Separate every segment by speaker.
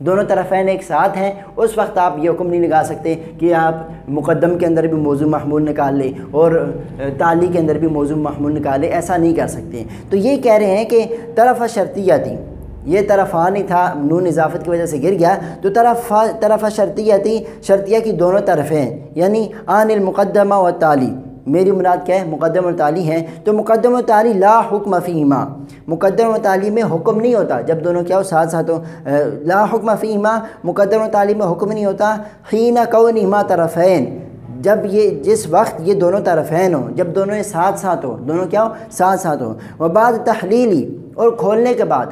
Speaker 1: دونوں طرفین ایک ساتھ ہیں، اس وقت آپ یہ حکم نہیں لگا سکتے کہ آپ مقدم کے اندر بھی موضوع محمول نکال لیں اور تالی کے اندر بھی موضوع محمول نکال لیں، ایسا نہیں کر سکتے۔ تو یہ کہہ رہے ہیں کہ طرف شرطیہ تھی، یہ طرفانی تھا، نون اضافت کی وجہ سے گر گیا، تو طرف شرطیہ تھی، شرطیہ کی دونوں طرفیں، یعنی آن المقدمہ و تالی، میری مراد کیا ہے؟ مقدم و تالی ہیں، تو مقدم و تالی لا حکم فیہما، مقدم و تالی میں حکم نہیں ہوتا جب دونوں کیا ہو ساتھ ساتھ ہو، لا حکم فیہما، مقدم و تالی میں حکم نہیں ہوتا، حین کونہما طرفین، جب یہ جس وقت یہ دونوں طرفین ہوں، جب دونوں ساتھ ساتھ ہو، دونوں کیا ہو ساتھ ساتھ ہو، وبعد تحلیلی، اور کھولنے کے بعد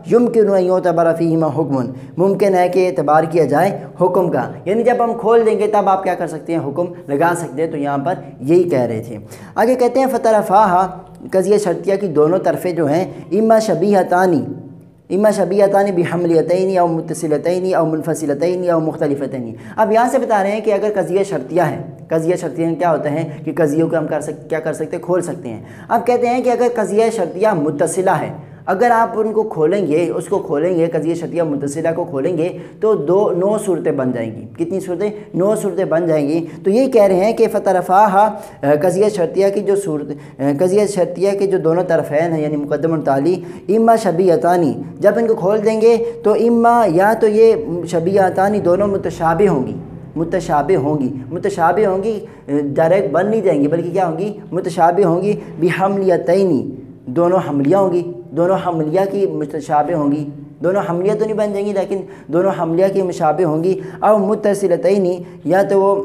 Speaker 1: یمکن ان یعتبر فیہما حکم، ممکن ہے کہ اعتبار کیا جائے حکم کا، یعنی جب ہم کھول دیں گے تب آپ کیا کر سکتے ہیں؟ حکم لگا سکتے ہیں۔ تو یہاں پر یہی کہہ رہے تھے۔ آگے کہتے ہیں فطرفاہا، قضیہ شرطیہ کی دونوں طرفیں جو ہیں، اما شبیہتان بحملیتین او متصلتین او منفصلتین او مختلفتین۔ اب یہاں سے بتا رہے ہیں کہ اگر قضیہ شرطیہ ہے، قضیہ شرطیہ کیا ہوتا ہے کہ قضیوں کو ہم کیا کر سکتے ہیں؟ کھول سکتے ہیں۔ اب کہتے ہیں کہ اگر قضیہ شرطیہ متصلہ ہے، اگر آپ ان کو کھولیں گے، اس کو کھولیں گے، قضیہ شرطیہ متصلہ کو کھولیں گے تو 9 صورتیں بن جائیں گی۔ کتنی صورتیں؟ 9 صورتیں بن جائیں گی۔ تو یہ کہہ رہے ہیں کہ فطرفاہا، قضیہ شرطیہ کے جو دونوں طرفین ہیں، یعنی مقدم اور تالی، اما شبیہتانی، جب ان کو کھول دیں گے تو اما، یا تو یہ شبیہتانی دونوں متشابہ ہوں گی، ڈائریکٹ بن نہیں جائیں گی بلکہ کیا ہوں گی؟ متشابہ ہوں گی، بحملیتین، دونوں حملیہ ہوں گی، دونوں حملیہ کی متشابہ ہوں گی، دونوں حملیہ تو نہیں بن جائیں گی لیکن دونوں حملیہ کی مشابہ ہوں گی، او متصلتین، یا تو وہ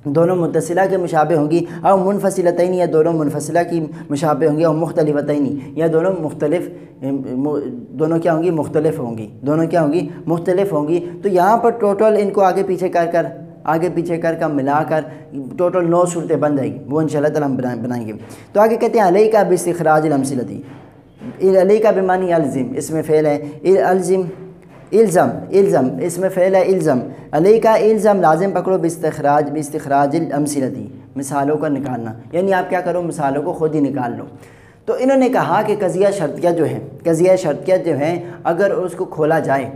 Speaker 1: دونوں متصلہ کے مشابہ ہوں گی، او منفصلتین، یا دونوں منفصلہ کی مشابہ ہوں گی، او مختلفتین، یا دونوں کیا ہوں گی؟ مختلف ہوں گی، دونوں کیا ہوں گی؟ مختلف ہوں گی۔ تو یہاں پر ٹوٹل ان کو آگے پیچھے کر ملا کر ٹوٹل 9 صورتیں بن جائیں گی، وہ انشاءاللہ تعالی ہم بنائیں گے۔ تو آگے کہتے ہیں علیک باستخراج الامثلۃ، علیک بمعنی الزم، اس میں فعل ہے الزم، اس میں فعل ہے الزم، علیک الزم، لازم پکڑو باستخراج الامثلۃ، مثالوں کا نکالنا، یعنی آپ کیا کرو؟ مثالوں کو خود ہی نکال لو۔ تو انہوں نے کہا کہ قضیہ شرطیہ جو ہیں اگر اس کو کھولا جائے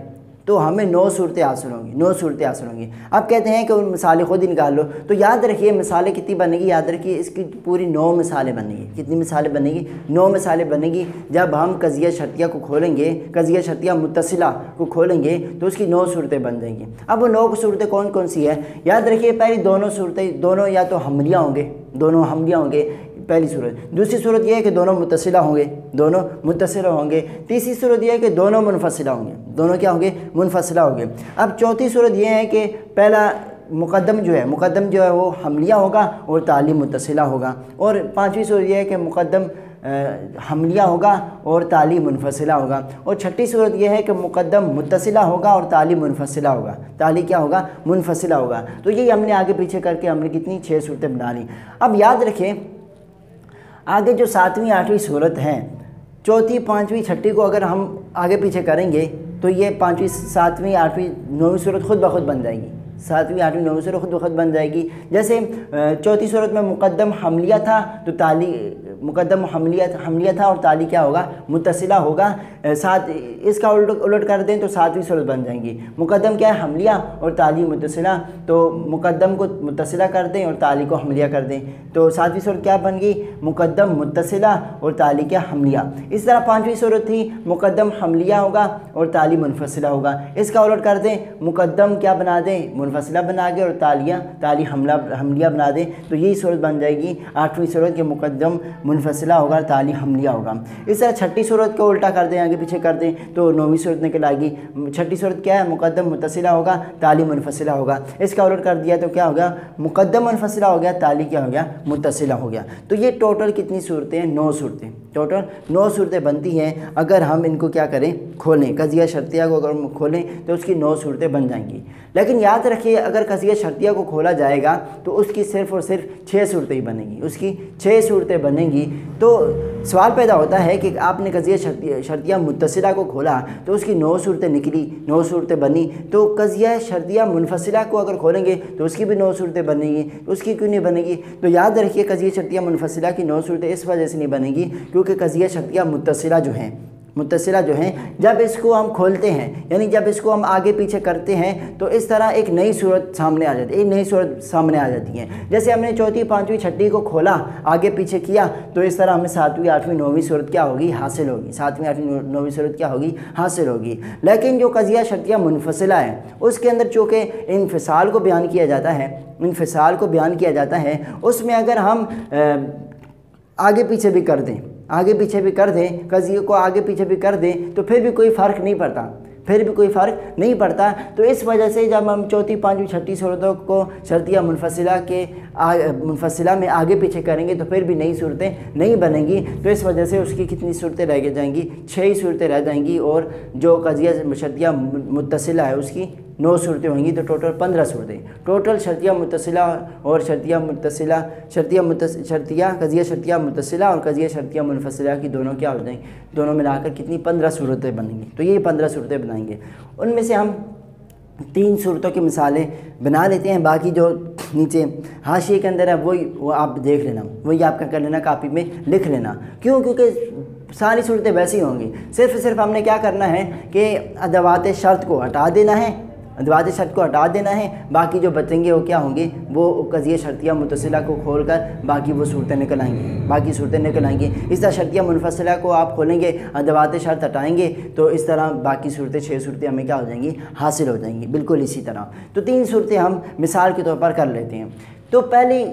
Speaker 1: تو ہمیں 9 صورتیں حاصل ہوں گی۔ اب کہتے ہیں کہ ان مثالیں خود ہی نکال لو، تو یاد رکھیے مثالیں کتنی بنے گی؟ یاد رکھیے اس کی پوری 9 مثالیں بنے گی۔ کتنی مثالیں بنے گی؟ 9 مثالیں بنے گی۔ جب ہم قضیہ شرطیہ کو کھولیں گے، قضیہ شرطیہ متصلہ کو کھولیں گے تو اس کی 9 صورتیں بن جائیں گی۔ اب وہ 9 صورتیں کون کون سی ہیں؟ یاد رکھیے پہلی دونوں صورتیں، دونوں یا تو حملیہ ہوں گے، پہلی صورت۔ دوسری صورت یہ ہے کہ دونوں متصلہ ہوں گے۔ تیسری صورت یہ ہے کہ دونوں منفصلہ ہوں گے، دونوں کیا ہوں گے؟ منفصلہ ہوں گے۔ اب چوتھی صورت یہ ہے کہ پہلا مقدم جو ہے وہ حملیہ ہوگا اور تالی متصلہ ہوگا، اور پانچویں صورت یہ ہے کہ مقدم حملیہ ہوگا اور تالی منفصلہ ہوگا، اور چھٹی صورت یہ ہے کہ مقدم متصلہ ہوگا اور تالی منفصلہ ہوگا، تالی کیا ہوگا؟ منفصلہ ہوگا۔ تو یہی ہم نے آگے پیچھے کر کے ہم نے کتنی 6 صورتیں بنا لی۔ اب یاد رکھیں آگے جو 7ویں 8ویں صورت ہیں، 4تھی 5ویں 6ٹھی کو اگر ہم آگے پیچھے کریں گے تو یہ 5ویں 7ویں 8ویں 9ویں صورت خود بخود بن جائے گی، 7ویں 8ویں 9ویں صورت خود بخود بن جائے گی۔ جیسے 4تھی صورت میں مقدم حملیہ تھا تو تالی مقدم حملیہ تھا اور تالی کیا ہوگا؟ متصلہ ہوگا۔ اس کا الٹ کر دیں تو 7ویں صورت بن جائیں گی، مقدم کیا ہے؟ حملیہ اور تالی متصلہ، تو مقدم کو متصلہ کر دیں اور تالی کو حملیہ کر دیں تو 7ویں صورت کیا بن گئی؟ مقدم متصلہ اور تالی کیا؟ حملیہ۔ اس طرح 5ویں صورت تھی مقدم حملیہ ہوگا اور تالی منفصلہ ہوگا، اس کا الٹ کر دیں، مقدم کیا بنا دیں؟ منفصلہ بنا کے اور تالی حملیہ بنا دیں، تو یہی صورت بن جائے گی 8ویں صورت کے مقدم منفصلہ ہوگا تالی حملیہ ہوگا۔ اس طرح 6ٹھی صورت کو الٹا کر دیں، آگے پیچھے کر دیں تو 9ویں صورت نکل آئے گی۔ 6ٹھی صورت کیا ہے؟ مقدم متصلہ ہوگا تالی منفصلہ ہوگا، اس کا الٹ کر دیا تو کیا ہو گیا؟ مقدم منفصلہ ہو گیا، تالی کیا ہو گیا؟ متصلہ ہو گیا۔ تو یہ ٹوٹل کتنی صورتیں ہیں؟ 9 صورتیں، ٹوٹل 9 صورتیں بنتی ہیں اگر ہم ان کو کیا کریں؟ کھولیں، قضیہ شرطیہ کو اگر ہم کھولیں تو اس کی 9 صورتیں بن جائیں گی۔ لیکن یاد رکھیے اگر قضیہ شرطیہ کو کھولا جائے گا تو اس کی صرف اور صرف 6 صورتیں ہی بنیں گی، اس کی 6 صورتیں بنیں گی۔ تو سوال پیدا ہوتا ہے کہ آپ نے قضیہ شرطیہ متصلہ کو کھولا تو اس کی 9 صورتیں نکلی، 9 صورتیں بنی، تو قضیہ شرطیہ منفصلہ کو اگر کھولیں گے تو اس کی بھی 9 صورتیں بنے گی، تو اس کی کیوں نہیں بنے گی؟ تو یاد رکھیے قضیہ شرطیہ منفصلہ کی 9 صورتیں اس وجہ سے نہیں بنے گی کیونکہ قضیہ شرطیہ متصلہ جو ہیں متصلہ جو ہیں جب اس کو ہم کھولتے ہیں یعنی جب اس کو ہم آگے پیچھے کرتے ہیں تو اس طرح ایک نئی صورت سامنے آ جاتی ہے، ایک نئی صورت سامنے آ جاتی ہے۔ جیسے ہم نے چوتھی پانچویں چھٹی کو کھولا آگے پیچھے کیا تو اس طرح ہمیں ساتویں آٹھویں نویں صورت کیا ہوگی حاصل ہوگی، ساتویں آٹھویں نویں صورت کیا ہوگی حاصل ہوگی۔ لیکن جو قضیہ شرطیہ منفصلہ ہے اس کے اندر چونکہ انفصال کو بیان کیا جاتا ہے، انفصال کو بیان کیا جاتا ہے، اس میں اگر ہم آگے پیچھے بھی کر دیں، آگے پیچھے بھی کر دیں، قضیے کو آگے پیچھے بھی کر دیں تو پھر بھی کوئی فرق نہیں پڑتا، پھر بھی کوئی فرق نہیں پڑتا۔ تو اس وجہ سے جب ہم چوتھی پانچویں چھٹی صورتوں کو شرطیہ منفصلہ میں آگے پیچھے کریں گے تو پھر بھی نئی صورتیں نہیں بنیں گی۔ تو اس وجہ سے اس کی کتنی صورتیں رہ جائیں گی؟ 6 ہی صورتیں رہ جائیں گی، اور جو قضیہ شرطیہ متصلہ ہے اس کی 9 صورتیں ہوں گی، تو ٹوٹل 15 صورتیں۔ ٹوٹل شرطیہ متصلہ اور قضیہ شرطیہ متصلہ اور قضیہ شرطیہ منفصلہ کی دونوں کیا ہو جائیں گی؟ دونوں ملا کر کتنی 15 صورتیں بنیں گی۔ تو یہ 15 صورتیں بنائیں گے۔ ان میں سے ہم 3 صورتوں کی مثالیں بنا لیتے ہیں، باقی جو نیچے حاشیے کے اندر ہے وہ آپ دیکھ لینا، وہی آپ کا کر لینا، کاپی میں لکھ لینا۔ کیونکہ ساری صورتیں ویسی ہوں گی، صرف ہم نے کیا کرنا ہے کہ ادوات شرط کو ہٹا دینا ہے، ادوات شرط کو ہٹا دینا ہے، باقی جو بچیں گے وہ کیا ہوں گے؟ وہ قضیہ شرطیہ متصلہ کو کھول کر باقی وہ صورتیں نکل آئیں گی، باقی صورتیں نکل آئیں گی۔ اس طرح شرطیہ منفصلہ کو آپ کھولیں گے، ادوات شرط ہٹائیں گے تو اس طرح باقی صورتیں 6 صورتیں ہمیں کیا ہو جائیں گی؟ حاصل ہو جائیں گی، بالکل اسی طرح۔ تو 3 صورتیں ہم مثال کے طور پر کر لیتے ہیں۔ تو پہلی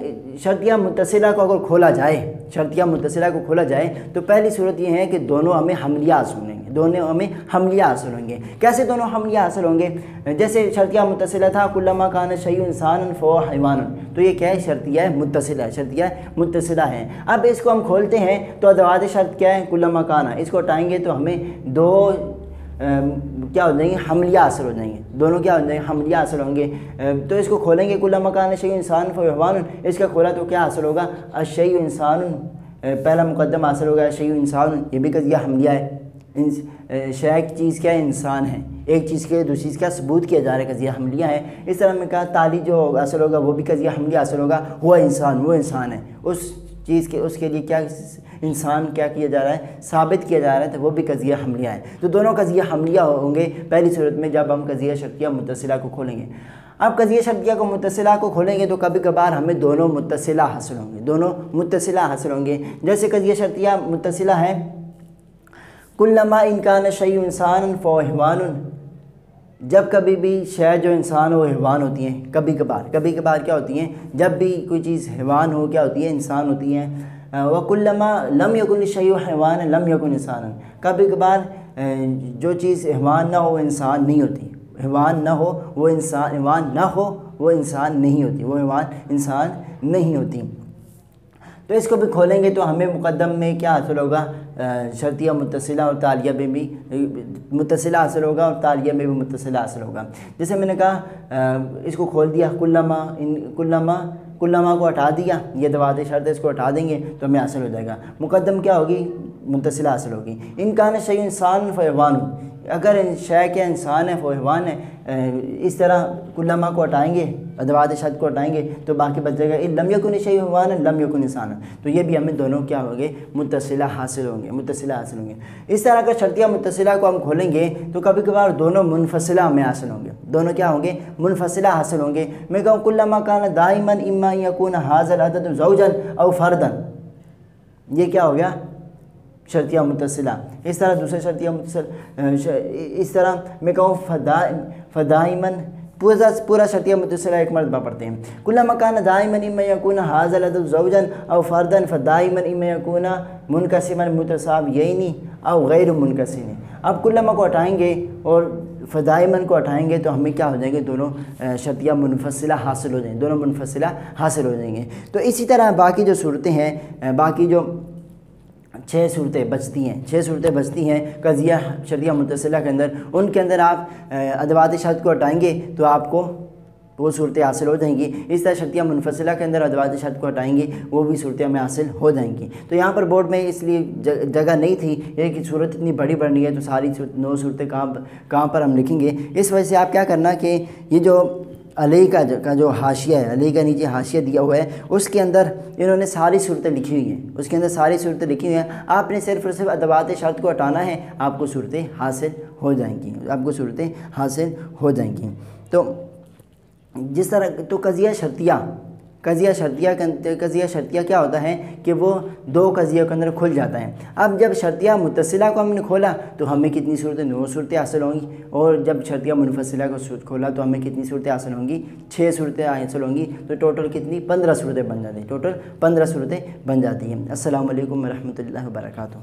Speaker 1: شرطیہ متصلہ کو اگر کھولا جائے، شرطیہ متصلہ کو کھولا جائے تو پہلی صورت یہ ہے کہ دونوں ہمیں حملیہ حاصل ہوں گے، دونوں ہمیں حملیہ حاصل ہوں گے۔ کیسے دونوں حملیہ حاصل ہوں گے؟ جیسے شرطیہ متصلہ تھا کلما کان شیء انسانا فهو حیوان، تو یہ کیا ہے؟ شرطیہ متصلہ، شرطیہ متصلہ ہے۔ اب اس کو ہم کھولتے ہیں تو ادوات شرط کیا ہے؟ کلما کان، اس کو ہٹائیں گے تو ہمیں 2 کیا ہو جائیں گے؟ حملیہ حاصل ہو جائیں گے، دونوں کیا ہو جائیں گے؟ حملیہ حاصل ہوں گے۔ تو اس کو کھولیں گے کلما کان شیء انسانا فهو حیوان، اس کا کھولا تو کیا حاصل ہوگا؟ الشیء انسان، پہلا مقدم حاصل ہوگا الشیء انسان، یہ بھی قضیہ حملیہ ہے۔ شے کی چیز کیا ہے؟ انسان ہے، ایک چیز کے دوسری چیز کا ثبوت کیا جا رہا ہے، قضیہ حملیہ ہے۔ اس طرح میں کہا تالی جو حاصل ہوگا وہ بھی قضیہ حملیہ حاصل ہوگا، ہوا انسان، وہ انسان ہے، اس چیز کے اس کے لیے کیا انسان کیا کیا جا رہا ہے؟ ثابت کیا جا رہا ہے، تو وہ بھی قضیہ حملیہ ہے۔ تو دونوں قضیہ حملیہ ہوں گے پہلی صورت میں جب ہم قضیہ شرطیہ متصلہ کو کھولیں گے۔ اب قضیہ شرطیہ کو متصلہ کو کھولیں گے تو کبھی کبھار ہمیں دونوں متصلہ حاصل ہوں گے، دونوں متصلہ حاصل ہوں گے۔ جیسے قضیہ شرطیہ متصلہ ہے کلما ان کان شیء انسانا فهو حیوان، جب کبھی بھی شے جو انسان ہو حیوان ہوتی ہیں، کبھی کبھار کیا ہوتی ہیں؟ جب بھی کوئی چیز حیوان ہو کیا ہوتی ہے؟ انسان ہوتی ہیں۔ وَكُلَّمَا لَمْ يَكُنِ الشَّيْءُ حَيْوَانًا لَمْ يَكُنْ إِنسَانًا، کبھی کبھار جو چیز حیوان نہ ہو وہ انسان نہیں ہوتی، حیوان نہ ہو وہ انسان، حیوان نہ ہو وہ انسان نہیں ہوتی، وہ حیوان انسان نہیں ہوتی۔ تو اس کو بھی کھولیں گے تو ہمیں مقدم میں کیا حاصل ہوگا؟ شرطیہ متصلہ اور تالیہ میں بھی متصلہ حاصل ہوگا اور تالیہ میں بھی متصلہ حاصل ہوگا۔ جیسے میں نے کہا اس کو کھول دیا کلما کو ہٹا دیا، یہ ادوات شرط ہے، اس کو ہٹا دیں گے تو ہمیں حاصل ہو جائے گا، مقدم کیا ہوگی؟ متصلہ حاصل ہوگی۔ ان کان شیء انسان فحیوان، اگر شے کے انسان ہے وہ حیوان ہے، اس طرح کلما کو ہٹائیں گے، ادوات شرط کو ہٹائیں گے تو باقی بچ جائے گا لم یکن شیء حیوانا لم یکن انسانا، تو یہ بھی ہمیں دونوں کیا ہوں گے؟ متصلہ حاصل ہوں گے، متصلہ حاصل ہوں گے۔ اس طرح اگر شرطیہ متصلہ کو ہم کھولیں گے تو کبھی کبھار دونوں منفصلہ ہمیں حاصل ہوں گے، دونوں کیا ہوں گے؟ منفصلہ حاصل ہوں گے۔ میں کہوں کلما کان دائما اما ان یکون ھذا العدد زوجا او فردا، یہ کیا ہو گیا؟ شرطیہ متصلہ۔ اس طرح دوسرے شرطیہ متصلہ، اس طرح میں کہوں فدائمن، پورا شرطیہ متصلہ ایک مرتبہ پڑھتے ہیں۔ کلما کان دائما اما یکون ھذا العدد زوجا او فردا فدائما اما یکون منقسما متساویین او غیر منقسم۔ اب کلما کو ہٹائیں گے اور فدائمن کو ہٹائیں گے تو ہمیں کیا ہو جائیں گے؟ دونوں شرطیہ منفصلہ حاصل ہو جائیں گے، دونوں منفصلہ حاصل ہو جائیں گے۔ تو اسی طرح باقی جو صورتیں ہیں، باقی جو 6 صورتیں بچتی ہیں قضیہ شرطیہ متصلہ کے اندر، ان کے اندر آپ ادوات شرط کو ہٹائیں گے تو آپ کو وہ صورتیں حاصل ہو جائیں گی۔ اس طرح شرطیہ منفصلہ کے اندر ادوات شرط کو ہٹائیں گے وہ بھی صورتیں ہمیں حاصل ہو جائیں گی۔ تو یہاں پر بورڈ میں اس لیے جگہ نہیں تھی، یہ کہ صورت اتنی بڑی بڑھنی ہے تو ساری 9 صورتیں کہاں پر ہم لکھیں گے۔ اس وجہ سے آپ کیا کرنا کہ یہ جو علیہ کا جو حاشیہ ہے، علیہ کا نیچے حاشیہ دیا ہوا ہے، اس کے اندر انہوں نے ساری صورتیں لکھی ہوئی ہیں، اس کے اندر ساری صورتیں لکھی ہوئی ہیں، آپ نے صرف اور صرف ادوات شرط کو ہٹانا ہے، آپ کو صورتیں حاصل ہو جائیں گی، آپ کو صورتیں حاصل ہو جائیں گی۔ تو جس طرح تو قضیہ شرطیہ کیا ہوتا ہے کہ وہ دو قضیوں کے اندر کھل جاتا ہے۔ اب جب شرطیہ متصلہ کو ہم نے کھولا تو ہمیں کتنی صورتیں؟ 9 صورتیں حاصل ہوں گی، اور جب شرطیہ منفصلہ کو کھولا تو ہمیں کتنی صورتیں حاصل ہوں گی؟ 6 صورتیں حاصل ہوں گی، تو ٹوٹل کتنی؟ 15 صورتیں بن جاتی ہیں، ٹوٹل 15 صورتیں بن جاتی ہیں۔ السلام علیکم ورحمۃ اللہ وبرکاتہ۔